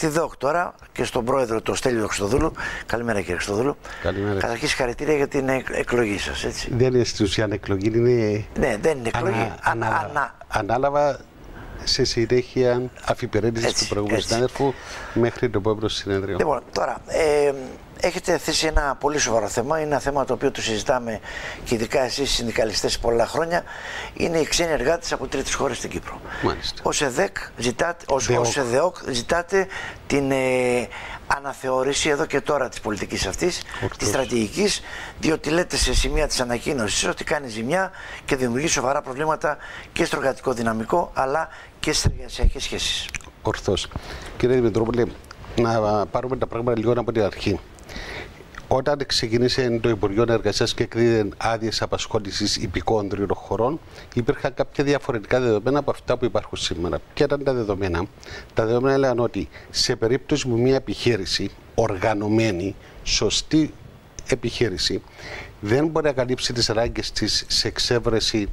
στη ΔΟΚ τώρα και στον πρόεδρο, τον Στέλιο Χριστοδούλου. Καλημέρα, κύριε Χριστοδούλου. Καλημέρα. Καταρχήν, συγχαρητήρια για την εκλογή σας. Δεν είναι στην ουσία εκλογή, είναι. Ναι, δεν είναι εκλογή. Ανάλαβα σε συνέχεια αφιπερέτηση του προηγούμενου συνάδελφου μέχρι το επόμενο συνέδριο. Λοιπόν, τώρα, έχετε θέσει ένα πολύ σοβαρό θέμα. Είναι ένα θέμα το οποίο το συζητάμε και ειδικά εσείς οι συνδικαλιστές πολλά χρόνια. Είναι οι ξένοι εργάτες από τρίτες χώρες στην Κύπρο. Μάλιστα. Ως ΕΔΕΚ ζητάτε την αναθεώρηση εδώ και τώρα της πολιτικής αυτής, της στρατηγικής, διότι λέτε σε σημεία της ανακοίνωσης ότι κάνει ζημιά και δημιουργεί σοβαρά προβλήματα και στο εργατικό δυναμικό αλλά και στις εργασιακές σχέσεις. Ορθώς. Κύριε Δημητρόπουλε, να πάρουμε τα πράγματα λίγο από την αρχή. Όταν ξεκίνησε το Υπουργείο Εργασίας και εκδίδαν άδειες απασχόλησης υπηκόων τρίτων χωρών, υπήρχαν κάποια διαφορετικά δεδομένα από αυτά που υπάρχουν σήμερα. Ποια ήταν τα δεδομένα? Τα δεδομένα έλεγαν ότι σε περίπτωση που μια επιχείρηση, οργανωμένη, σωστή επιχείρηση, δεν μπορεί να καλύψει τις ανάγκες της σε εξέβρεση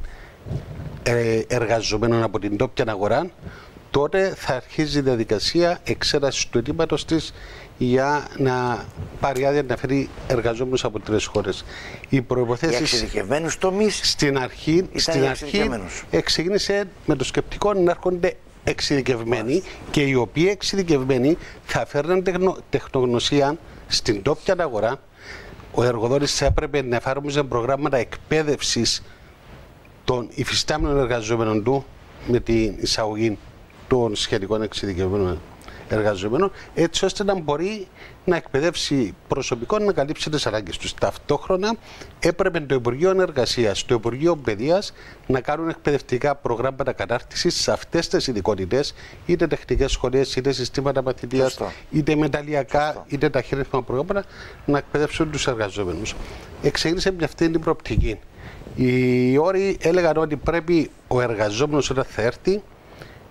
εργαζομένων από την τόπια αγορά, τότε θα αρχίζει η διαδικασία εξέτασης του αιτήματος της για να πάρει άδεια να φέρει εργαζόμενους από τρεις χώρες. Οι προϋποθέσεις. Για εξειδικευμένους τομείς. Στην αρχή ξεκίνησε με το σκεπτικό να έρχονται εξειδικευμένοι και οι οποίοι εξειδικευμένοι θα φέρνουν τεχνογνωσία στην τόπια αγορά. Ο εργοδότης θα έπρεπε να εφάρμοζε προγράμματα εκπαίδευσης των υφιστάμενων εργαζόμενων του με την εισαγωγή των σχετικών εξειδικευμένων εργαζομένων, έτσι ώστε να μπορεί να εκπαιδεύσει προσωπικό να καλύψει τις ανάγκες τους. Ταυτόχρονα έπρεπε το Υπουργείο Εργασίας, το Υπουργείο Παιδείας να κάνουν εκπαιδευτικά προγράμματα κατάρτισης σε αυτές τις ειδικότητες, είτε τεχνικές σχολές, είτε συστήματα μαθητείας, είτε μεταλλιακά, είτε ταχύρυθμα προγράμματα, να εκπαιδεύσουν τους εργαζόμενους. Εξήγησε με αυτή την προοπτική. Οι όροι έλεγαν ότι πρέπει ο εργαζόμενος όταν θα έρθει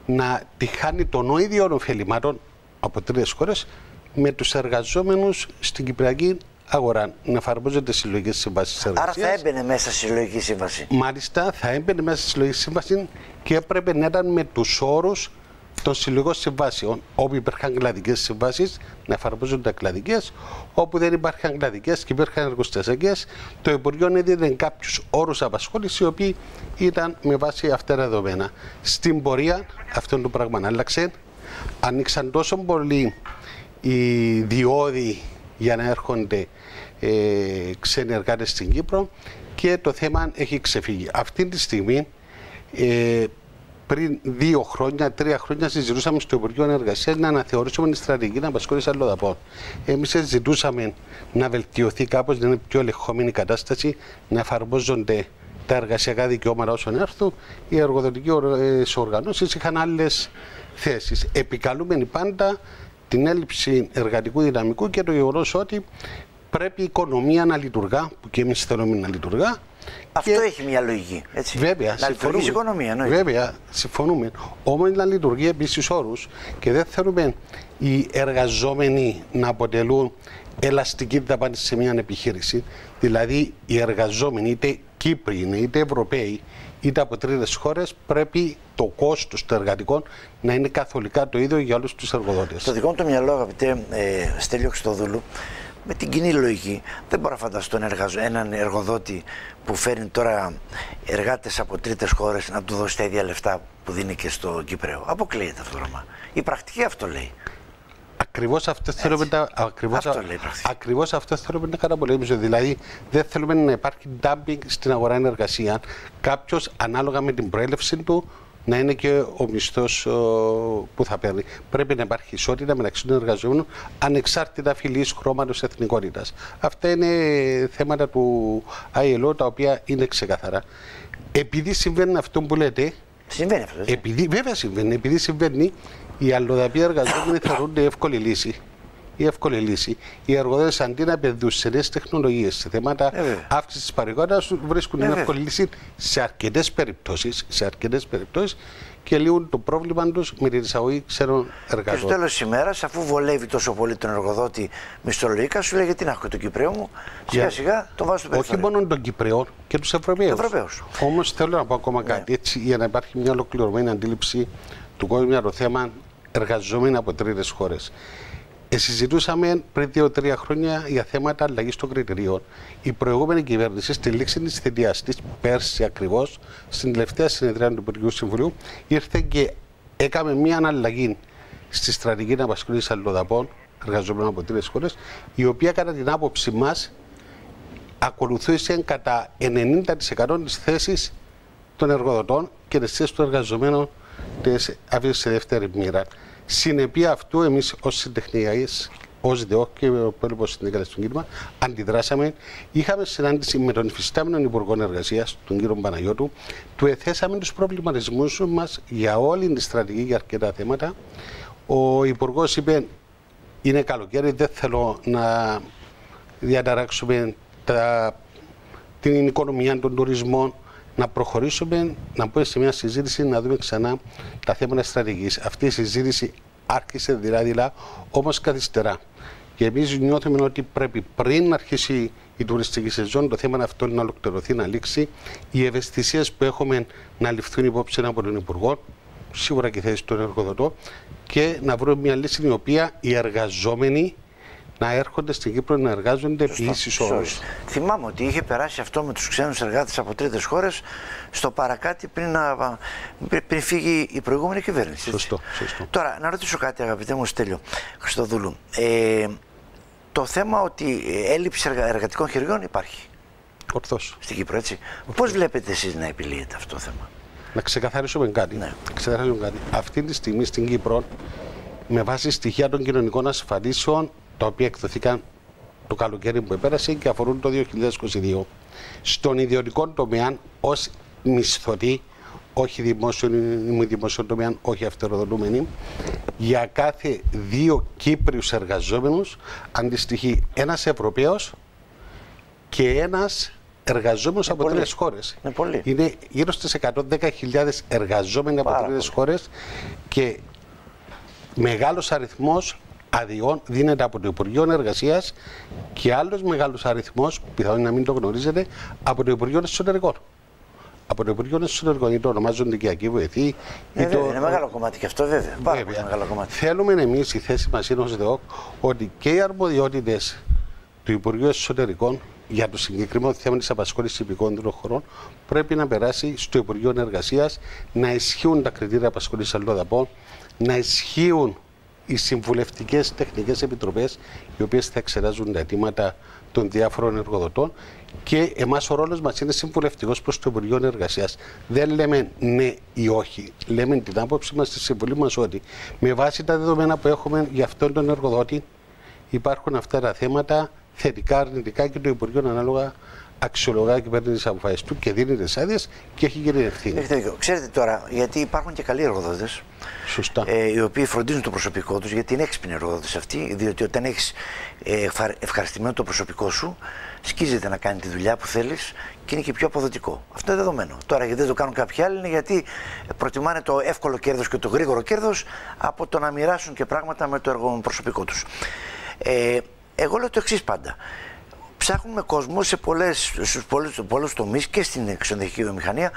να τη χάνει των ίδιων ωφελημάτων από τρίτες χώρες με τους εργαζόμενους στην κυπριακή αγορά. Να εφαρμόζονται συλλογικές συμβάσεις εργασίας. Άρα θα έμπαινε μέσα στη συλλογική σύμβαση. Μάλιστα, θα έμπαινε μέσα στη συλλογική σύμβαση και έπρεπε να ήταν με τους όρους των συλλογικών συμβάσεων. Όπου υπήρχαν κλαδικές συμβάσεις, να εφαρμόζονται κλαδικές. Όπου δεν υπήρχαν κλαδικές και υπήρχαν εργοστασιακές, το Υπουργείο έδινε κάποιους όρους απασχόλησης, οι οποίοι ήταν με βάση αυτά τα δεδομένα. Στην πορεία αυτό το πράγμα άλλαξε. Ανοίξαν τόσο πολύ οι διόδοι για να έρχονται ξένοι εργάτες στην Κύπρο και το θέμα έχει ξεφύγει. Αυτή τη στιγμή, πριν 2 χρόνια, 3 χρόνια, συζητούσαμε στο Υπουργείο Εργασίας να αναθεωρήσουμε τη στρατηγική απασχόληση αλλοδαπών. Εμείς ζητούσαμε να βελτιωθεί κάπως, να είναι πιο ελεγχόμενη η κατάσταση, να εφαρμόζονται τα εργασιακά δικαιώματα όσων έρθουν. Οι εργοδοτικές οργανώσεις είχαν άλλες θέσεις. Επικαλούμενοι πάντα την έλλειψη εργατικού δυναμικού και το γεγονός ότι πρέπει η οικονομία να λειτουργά, που και εμείς θέλουμε να λειτουργά. Αυτό και έχει μια λογική. Έτσι. Βέβαια, να λειτουργήσει η οικονομία. Βέβαια, συμφωνούμε. Όμως να λειτουργεί επίσης όρους και δεν θέλουμε οι εργαζόμενοι να αποτελούν ελαστική δαπάνη σε μια επιχείρηση. Δηλαδή, οι εργαζόμενοι, είτε Κύπροι είναι, είτε Ευρωπαίοι, είτε από τρίτες χώρες, πρέπει το κόστος των εργατικών να είναι καθολικά το ίδιο για όλους τους εργοδότες. Στο δικό μου το μυαλό, αγαπητέ Στέλιο Χριστοδούλου, με την κοινή λογική, δεν μπορώ να φανταστώ έναν εργοδότη που φέρνει τώρα εργάτες από τρίτες χώρες να του δώσει τα ίδια λεφτά που δίνει και στο Κυπραίο. Αποκλείεται αυτό το πράγμα. Η πρακτική αυτό λέει. Ακριβώς αυτό θέλουμε να καταπολεμήσουμε. Δηλαδή, δεν θέλουμε να υπάρχει dumping στην αγορά εργασία. Κάποιος, ανάλογα με την προέλευση του, να είναι και ο μισθός που θα παίρνει. Πρέπει να υπάρχει ισότητα μεταξύ των εργαζομένων, ανεξάρτητα φυλής, χρώματος, εθνικότητας. Αυτά είναι θέματα του ILO, τα οποία είναι ξεκαθαρά. Επειδή συμβαίνει αυτό που λέτε. Συμβαίνει αυτό. Βέβαια συμβαίνει. Επειδή συμβαίνει, οι αλλοδαποί εργαζόμενοι θεωρούνται εύκολη λύση. Οι εργοδότες αντί να επενδύουν σε νέες τεχνολογίες, σε θέματα αύξησης της παραγωγικότητας, βρίσκουν μια εύκολη λύση σε αρκετές περιπτώσεις και λύουν το πρόβλημα τους με την εισαγωγή ξένων εργαζόμενων. Και στο τέλος της ημέρας, αφού βολεύει τόσο πολύ τον εργοδότη μισθολογικά, σου λέει γιατί να έχω το Κυπραίο μου, σιγά σιγά το βάζω στο περιθώριο. Όχι μόνο των Κυπραίων και τους Ευρωπαίους. Όμως θέλω να πω ακόμα κάτι, έτσι, για να υπάρχει μια ολοκληρωμένη αντίληψη του κόσμου για το θέμα εργαζόμενοι από τρίτες χώρες. Συζητούσαμε πριν 2-3 χρόνια για θέματα αλλαγής των κριτηρίων. Η προηγούμενη κυβέρνηση, στη λήξη της θητείας της, πέρσι ακριβώς, στην τελευταία συνεδρία του Υπουργικού Συμβουλίου, ήρθε και έκαμε μια αναλλαγή στη στρατηγική απασχόληση αλλοδαπών, εργαζόμενων από τρίτες χώρες, η οποία κατά την άποψη μας ακολουθούσε κατά 90% τις θέσεις των εργοδοτών και τις θέσεις των εργαζομένων της άφησης σε δεύτερη μοίρα. Συνεπία αυτού, εμείς ως συντεχνιακείς, ως ΔΕΟΚ και ο υπόλοιπος συνδικαλιστές του κίνημα, αντιδράσαμε. Είχαμε συνάντηση με τον υφιστάμενο Υπουργό Εργασίας, τον κύριο Παναγιώτου, του εθέσαμε τους προβληματισμούς μας για όλη τη στρατηγική για αρκετά θέματα. Ο Υπουργός είπε: είναι καλοκαίρι, δεν θέλω να διαταράξουμε την οικονομία των τουρισμών, να προχωρήσουμε, να πούμε σε μια συζήτηση, να δούμε ξανά τα θέματα στρατηγικής. Αυτή η συζήτηση άρχισε δηλαδή, όμως καθυστερά. Και εμείς νιώθουμε ότι πρέπει πριν αρχίσει η τουριστική σεζόν το θέμα αυτό να ολοκληρωθεί, να λήξει. Οι ευαισθησίες που έχουμε να ληφθούν υπόψη από τον Υπουργό, σίγουρα και θέση των εργοδοτών, και να βρούμε μια λύση η οποία οι εργαζόμενοι να έρχονται στην Κύπρο να εργάζονται επί ίσης όρους. Θυμάμαι ότι είχε περάσει αυτό με τους ξένους εργάτες από τρίτες χώρες στο παρακάτι πριν φύγει η προηγούμενη κυβέρνηση. Σωστό. Τώρα, να ρωτήσω κάτι, αγαπητέ μου Στέλιο Χριστοδούλου. Το θέμα ότι έλλειψη εργατικών χεριών υπάρχει. Ορθώς. Στην Κύπρο, έτσι. Πώς βλέπετε εσείς να επιλύετε αυτό το θέμα? Να ξεκαθαρίσουμε κάτι. Ναι. Αυτή τη στιγμή στην Κύπρο, με βάση στοιχεία των κοινωνικών ασφαλίσεων, τα οποία εκδοθήκαν το καλοκαίρι που επέρασε και αφορούν το 2022. Στον ιδιωτικό τομέα, ως μισθωτοί, όχι δημόσιο τομέα, όχι αυτοεροδοτούμενοι, για κάθε 2 Κύπριους εργαζόμενους αντιστοιχεί ένας Ευρωπαίος και ένας εργαζόμενος από τρίτες χώρες. Είναι γύρω στις 110.000 εργαζόμενοι από τρίτες χώρες και μεγάλος αριθμός αδειών δίνεται από το Υπουργείο Εργασίας και άλλος μεγάλος αριθμός, πιθανόν να μην το γνωρίζετε, από το Υπουργείο Εσωτερικών. Από το Υπουργείο Εσωτερικών, ή το ονομάζονται οικιακή βοηθή. Είναι μεγάλο κομμάτι και αυτό, βέβαια. Πάρα πολύ μεγάλο κομμάτι. Θέλουμε εμείς, η θέση μας είναι ως ΔΕΟΚ, ότι και οι αρμοδιότητες του Υπουργείου Εσωτερικών για το συγκεκριμένο θέμα της απασχόλησης υπηκόντρων χωρών πρέπει να περάσει στο Υπουργείο Εργασίας, να ισχύουν τα κριτήρια απασχόλησης αλλοδαπών, να ισχύουν οι συμβουλευτικές τεχνικές επιτροπές, οι οποίες θα εξετάζουν τα αιτήματα των διάφορων εργοδοτών, και εμάς ο ρόλος μας είναι συμβουλευτικός προς το Υπουργείο Εργασίας. Δεν λέμε ναι ή όχι. Λέμε την άποψη μας στη συμβουλή μας ότι με βάση τα δεδομένα που έχουμε για αυτόν τον εργοδότη υπάρχουν αυτά τα θέματα θετικά, αρνητικά, και το Υπουργείο ανάλογα αξιολογά και παίρνει τις αποφάσεις του και δίνει τις άδειες και έχει γίνει ευθύνη. Ξέρετε τώρα, γιατί υπάρχουν και καλοί εργοδότες. Σωστά. Οι οποίοι φροντίζουν το προσωπικό τους, γιατί είναι έξυπνοι εργοδότες αυτοί, διότι όταν έχεις ευχαριστημένο το προσωπικό σου, σκίζεται να κάνει τη δουλειά που θέλεις και είναι και πιο αποδοτικό. Αυτό είναι δεδομένο. Τώρα, γιατί δεν το κάνουν κάποιοι άλλοι, είναι γιατί προτιμάνε το εύκολο κέρδος και το γρήγορο κέρδος από το να μοιράσουν και πράγματα με το προσωπικό τους. Εγώ λέω το εξής πάντα. Ψάχνουμε κόσμο σε πολλούς τομείς και στην ξενοδοχική βιομηχανία.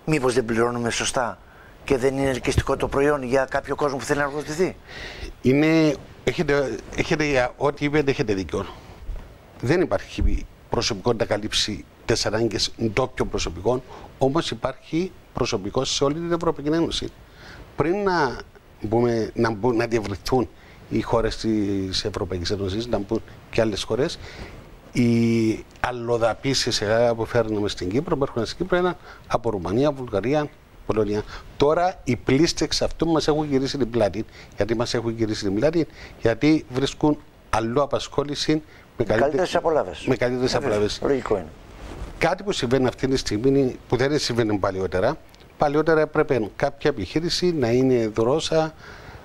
Μήπως δεν πληρώνουμε σωστά και δεν είναι ελκυστικό το προϊόν για κάποιο κόσμο που θέλει να εργοδοτηθεί? Έχετε ό,τι είπετε, έχετε δίκιο. Δεν υπάρχει προσωπικό να καλύψει τις ανάγκες ντόπιων προσωπικών, όμως υπάρχει προσωπικό σε όλη την Ευρωπαϊκή Ένωση. Πριν να διευρυνθούν οι χώρες της Ευρωπαϊκής Ένωσης, να μπουν και άλλες χώρες, οι αλλοδαπήσεις που φέρνουμε στην Κύπρο, που έρχονται στην Κύπρο, είναι από Ρουμανία, Βουλγαρία, Πολωνία. Τώρα οι πλήστες εξ αυτού μας έχουν γυρίσει την πλάτη. Γιατί μας έχουν γυρίσει την πλάτη? Γιατί βρίσκουν αλλού απασχόληση με καλύτερες απολαύσεις. Λογικό είναι. Κάτι που συμβαίνει αυτή τη στιγμή που δεν συμβαίνει παλιότερα. Παλιότερα έπρεπε κάποια επιχείρηση να είναι δρόσα,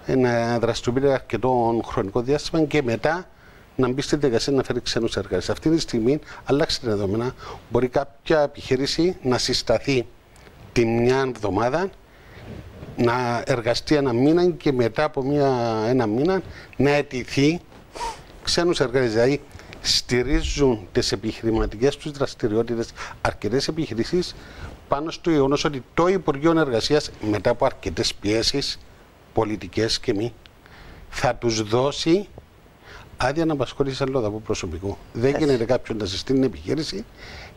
να δραστηριοποιείται αρκετό χρονικό διάστημα και μετά να μπει στη διαδικασία να φέρει ξένους εργάτες. Αυτή τη στιγμή αλλάξει τα δεδομένα. Μπορεί κάποια επιχείρηση να συσταθεί τη μια εβδομάδα, να εργαστεί ένα μήνα και μετά από ένα μήνα να αιτηθεί ξένους εργάτες. Δηλαδή στηρίζουν τις επιχειρηματικές τους δραστηριότητες αρκετές επιχειρήσεις πάνω στο γεγονός ότι το Υπουργείο Εργασίας, μετά από αρκετές πιέσεις πολιτικές και μη, θα τους δώσει άδεια να απασχολήσει αλλοδαπού προσωπικού. Δεν γίνεται κάποιον να συστήνει επιχείρηση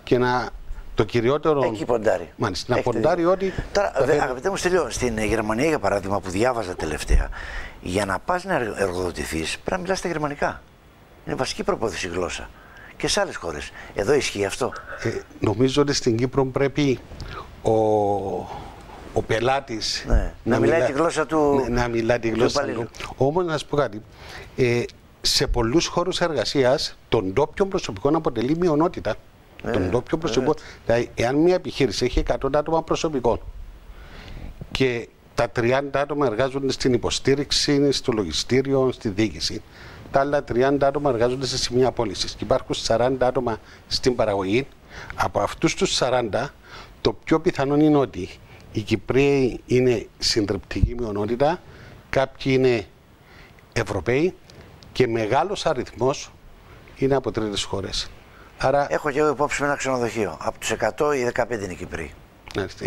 και να το κυριότερο. Εκεί ποντάρει. Μάλιστα, να ποντάρει ότι. Τώρα, αγαπητέ μου Στέλιο, στην Γερμανία για παράδειγμα που διάβαζα τελευταία, για να πας να εργοδοτηθείς πρέπει να μιλάς στα γερμανικά. Είναι βασική προπόθεση η γλώσσα. Και σε άλλες χώρες. Εδώ ισχύει αυτό. Νομίζω ότι στην Κύπρο πρέπει ο πελάτης να μιλάει τη γλώσσα του. Να μιλάει τη γλώσσα του. Όμως να σας πω κάτι. Σε πολλούς χώρους εργασίας τον ντόπιο προσωπικό αποτελεί μειονότητα. Τον ντόπιο προσωπικό. Δηλαδή, εάν μια επιχείρηση έχει 100 άτομα προσωπικών και τα 30 άτομα εργάζονται στην υποστήριξη, στο λογιστήριο, στη διοίκηση, τα άλλα 30 άτομα εργάζονται σε σημεία πώλησης και υπάρχουν 40 άτομα στην παραγωγή, από αυτούς τους 40, το πιο πιθανό είναι ότι οι Κυπραίοι είναι συντριπτική μειονότητα, κάποιοι είναι Ευρωπαίοι και μεγάλος αριθμός είναι από τρίτες χώρες. Άρα, έχω και εγώ υπόψη με ένα ξενοδοχείο. Από τους 100 οι 15 είναι Κυπροί.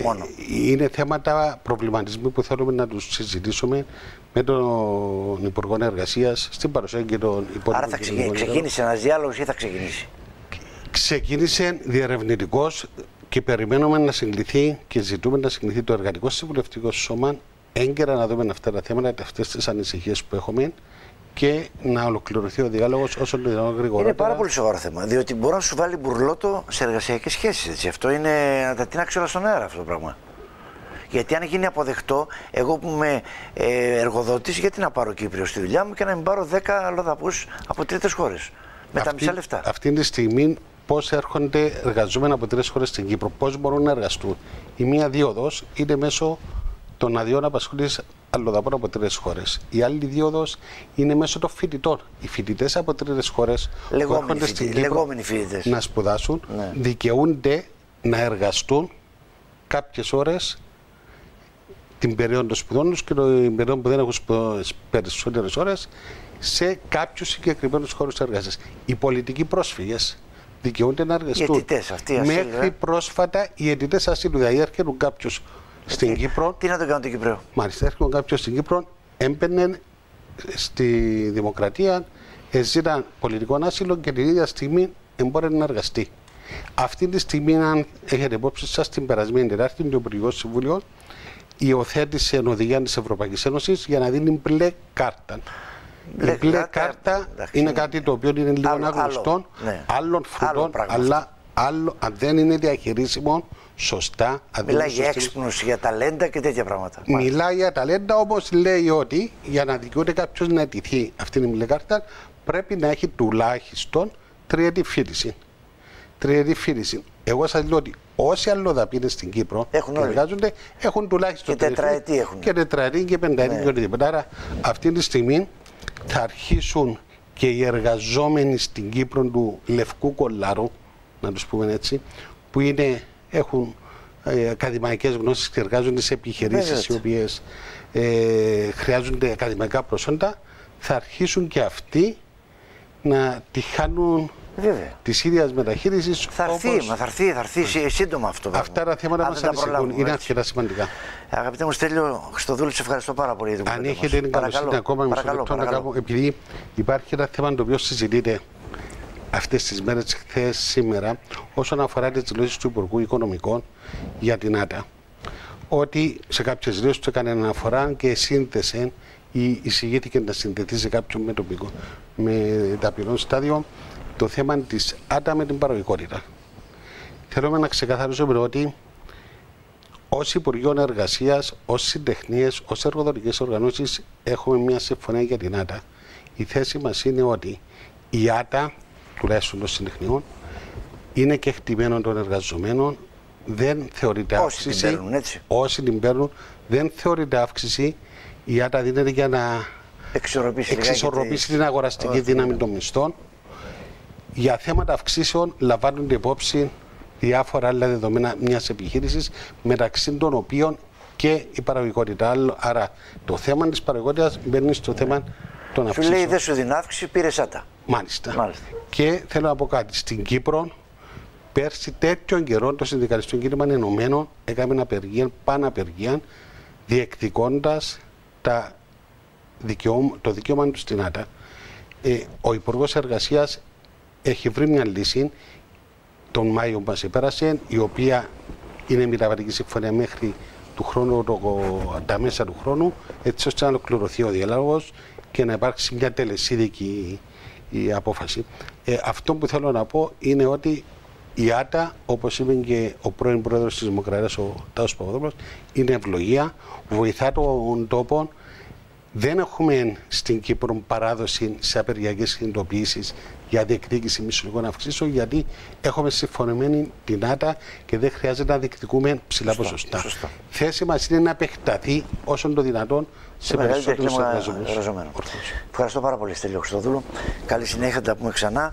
Μόνο. Είναι θέματα προβληματισμού που θέλουμε να τους συζητήσουμε με τον Υπουργό Εργασίας στην παρουσία και τον υπόλοιπο. Άρα θα ξεκίνησε ένας διάλογος ή θα ξεκινήσει? Ξεκίνησε διερευνητικός και περιμένουμε να συγκληθεί και ζητούμε να συγκληθεί το Εργατικό Συμβουλευτικό Σώμα έγκαιρα να δούμε αυτά τα θέματα, αυτές τις ανησυχίες που έχουμε και να ολοκληρωθεί ο διάλογος όσο το δυνατόν γρηγορότερα. Είναι πάρα πολύ σοβαρό θέμα. Διότι μπορεί να σου βάλει μπουρλότο σε εργασιακές σχέσεις. Έτσι. Αυτό είναι να τα τίνάξει όλα στον αέρα αυτό το πράγμα. Γιατί αν γίνει αποδεκτό, εγώ που είμαι εργοδότης, γιατί να πάρω Κύπριο στη δουλειά μου και να μην πάρω 10 αλλοδαπούς από τρίτες χώρες. Με τα μισά λεφτά. Αυτή τη στιγμή, πώς έρχονται εργαζόμενοι από τρίτες χώρες στην Κύπρο, πώς μπορούν να εργαστούν? Η μία δίωδος είναι μέσω των αδειών απασχόλησης αλλοδαπών από τρίτες χώρες. Η άλλη δίωδος είναι μέσω των φοιτητών. Οι φοιτητές από τρίτες χώρες που έρχονται στην Κύπρο να σπουδάσουν, δικαιούνται να εργαστούν κάποιες ώρες την περίοδο των σπουδών τους και την περίοδο που δεν έχουν περισσότερες ώρες σε κάποιους συγκεκριμένους χώρους εργασίας. Οι πολιτικοί πρόσφυγες δικαιούνται να εργαστούν. Μέχρι πρόσφατα οι αιτητές ασύλου, δηλαδή έρχονταν κάποιος στην Κύπρο. Τι να το κάνω το Κυπρέο? Μάλιστα, έρχονταν κάποιος στην Κύπρο, έμπαινε στη δημοκρατία, ζήταν πολιτικό άσυλο και την ίδια στιγμή εμπόρε να εργαστεί. Αυτή τη στιγμή, αν έχετε υπόψη σας, την περασμένη Τετάρτη, το Υπουργικό Συμβούλιο υιοθέτησε οδηγία της Ευρωπαϊκής Ένωσης για να δίνει μπλε κάρτα. Η μπλε κάρτα είναι κάτι το οποίο είναι λίγο άγνωστο, άλλων φρούτων, αλλά αν δεν είναι διαχειρίσιμο σωστά. Μιλάει για έξυπνους, για ταλέντα και τέτοια πράγματα. Μιλάει για ταλέντα, όμως λέει ότι για να δικαιούται κάποιος να αιτηθεί αυτή η μπλε κάρτα πρέπει να έχει τουλάχιστον τριετή φοιτηση. Τριετή φοιτηση. Εγώ σας λέω ότι όσοι αλλοδαποί είναι στην Κύπρο εργάζονται, έχουν τουλάχιστον και τετραετή έχουν. Και τετραετή και πενταετή και οτιδήποτε. Άρα αυτή τη στιγμή θα αρχίσουν και οι εργαζόμενοι στην Κύπρο του λευκού κολάρου, να τους πούμε έτσι, που έχουν ακαδημαϊκές γνώσεις και εργάζονται σε επιχειρήσεις οι οποίες χρειάζονται ακαδημαϊκά προσόντα, θα αρχίσουν και αυτοί να τη χάνουν της ίδιας μεταχείρισης. Θα έρθει σύντομα αυτό. Αυτά τα θέματα μας ανησυχούν. Είναι αρκετά σημαντικά. Αγαπητέ μου Στέλιο Χριστοδούλου, σε ευχαριστώ πάρα πολύ. Αν έχετε την καλοσύνη ακόμα μισό λεπτό να κάνω, επειδή υπάρχει ένα θέμα το οποίο συζητείται αυτές τις μέρες, χθες, σήμερα, όσον αφορά τις δηλώσεις του Υπουργού Οικονομικών για την ΆΤΑ, ότι σε κάποιες δηλώσεις του έκανε αναφορά και σύνθεσε ή εισηγήθηκε να συνδεθεί σε κάποιον με ταπεινό στάδιο το θέμα της ΆΤΑ με την παραγωγικότητα. Θέλουμε να ξεκαθαρίσουμε ότι ως Υπουργείο Εργασίας, ως συντεχνίες, ως εργοδοτικές οργανώσεις έχουμε μια συμφωνία για την ΆΤΑ. Η θέση μας είναι ότι η ΆΤΑ, τουλάχιστον των συντεχνιών, είναι κεκτημένο των εργαζομένων, δεν θεωρείται αύξηση. Όσοι την παίρνουν, δεν θεωρείται αύξηση. Η ΆΤΑ δίνεται για να εξισορροπήσει την αγοραστική δύναμη των μισθών. Για θέματα αυξήσεων λαμβάνονται υπόψη διάφορα άλλα δεδομένα μιας επιχείρησης, μεταξύ των οποίων και η παραγωγικότητα. Άρα το θέμα της παραγωγικότητας μπαίνει στο θέμα των αυξήσεων. Σου λέει δεν σου δίνει αύξηση, πήρες ΆΤΑ. Μάλιστα. Και θέλω να πω κάτι. Στην Κύπρο, πέρσι τέτοιον καιρό το συνδικαλιστικό κίνημα ενωμένο έκαμε απεργία, παναπεργία, διεκδικώντας το δικαίωμα του στην ΆΤΑ, ο Υπουργός Εργασίας έχει βρει μια λύση τον Μάιο που μας επέρασε, η οποία είναι μεταβατική συμφωνία μέχρι του χρόνου, τα μέσα του χρόνου, έτσι ώστε να ολοκληρωθεί ο διάλογος και να υπάρξει μια τελεσίδικη η απόφαση. Αυτό που θέλω να πω είναι ότι η ΆΤΑ, όπως είπε και ο πρώην πρόεδρος της Δημοκρατίας, ο Τάσος Παπαδόπουλος, είναι ευλογία, βοηθά τον τόπο. Δεν έχουμε στην Κύπρο παράδοση σε απεργιακές κινητοποιήσεις για διεκδίκηση μισθολογικών αυξήσεων, γιατί έχουμε συμφωνημένη την ΆΤΑ και δεν χρειάζεται να διεκδικούμε ψηλά ποσοστά. Θέση μας είναι να επεκταθεί όσο το δυνατόν σε περισσότερους εργαζομένους. Ευχαριστώ πάρα πολύ, Στέλιο Χριστοδούλου. Καλή συνέχεια, θα τα πούμε ξανά.